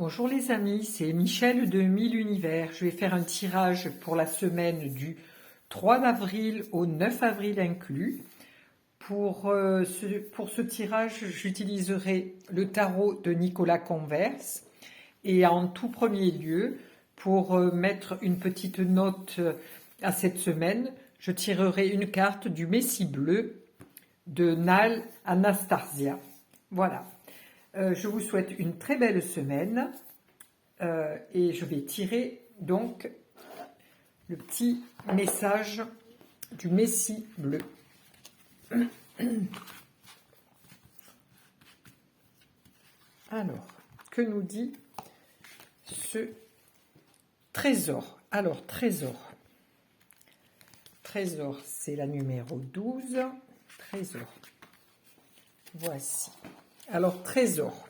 Bonjour les amis, c'est Michel de 1000 Univers. Je vais faire un tirage pour la semaine du 3 avril au 9 avril inclus. Pour ce tirage, j'utiliserai le tarot de Nicolas Converse. Et en tout premier lieu, pour mettre une petite note à cette semaine, je tirerai une carte du Messie bleu de Nal Anastasia. Voilà. Je vous souhaite une très belle semaine et je vais tirer donc le petit message du Messie bleu. Alors, que nous dit ce trésor? Alors, trésor. Trésor, c'est la numéro 12. Trésor. Voici. Alors, trésor.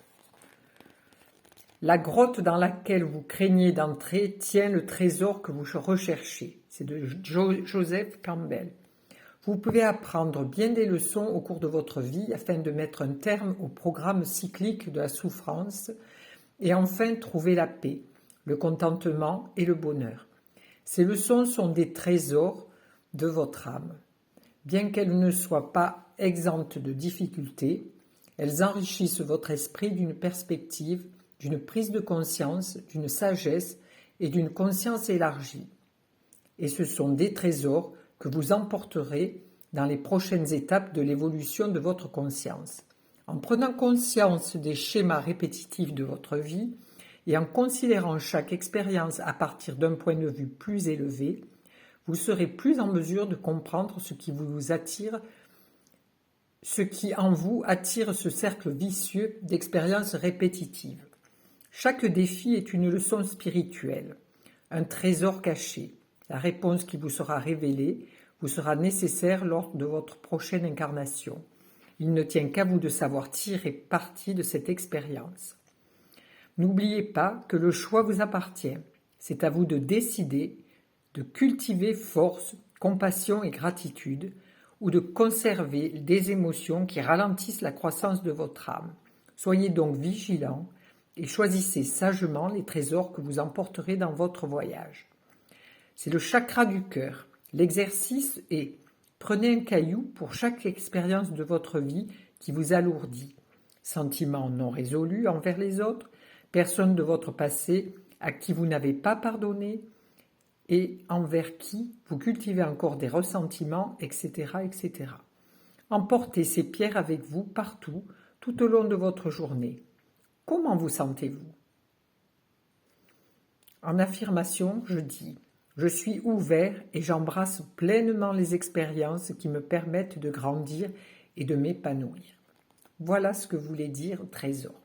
La grotte dans laquelle vous craignez d'entrer tient le trésor que vous recherchez. C'est de Joseph Campbell. Vous pouvez apprendre bien des leçons au cours de votre vie afin de mettre un terme au programme cyclique de la souffrance et enfin trouver la paix, le contentement et le bonheur. Ces leçons sont des trésors de votre âme. Bien qu'elles ne soient pas exemptes de difficultés, elles enrichissent votre esprit d'une perspective, d'une prise de conscience, d'une sagesse et d'une conscience élargie. Et ce sont des trésors que vous emporterez dans les prochaines étapes de l'évolution de votre conscience. En prenant conscience des schémas répétitifs de votre vie et en considérant chaque expérience à partir d'un point de vue plus élevé, vous serez plus en mesure de comprendre ce qui en vous attire ce cercle vicieux d'expériences répétitives. Chaque défi est une leçon spirituelle, un trésor caché. La réponse qui vous sera révélée vous sera nécessaire lors de votre prochaine incarnation. Il ne tient qu'à vous de savoir tirer parti de cette expérience. N'oubliez pas que le choix vous appartient. C'est à vous de décider de cultiver force, compassion et gratitude, ou de conserver des émotions qui ralentissent la croissance de votre âme. Soyez donc vigilants et choisissez sagement les trésors que vous emporterez dans votre voyage. C'est le chakra du cœur. L'exercice est: prenez un caillou pour chaque expérience de votre vie qui vous alourdit. Sentiments non résolus envers les autres, personnes de votre passé à qui vous n'avez pas pardonné et envers qui vous cultivez encore des ressentiments, etc., etc. Emportez ces pierres avec vous partout, tout au long de votre journée. Comment vous sentez-vous? En affirmation, je dis: je suis ouvert et j'embrasse pleinement les expériences qui me permettent de grandir et de m'épanouir. Voilà ce que voulait dire trésor.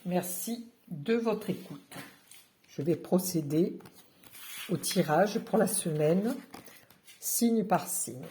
Merci de votre écoute. Je vais procéder au tirage pour la semaine, signe par signe.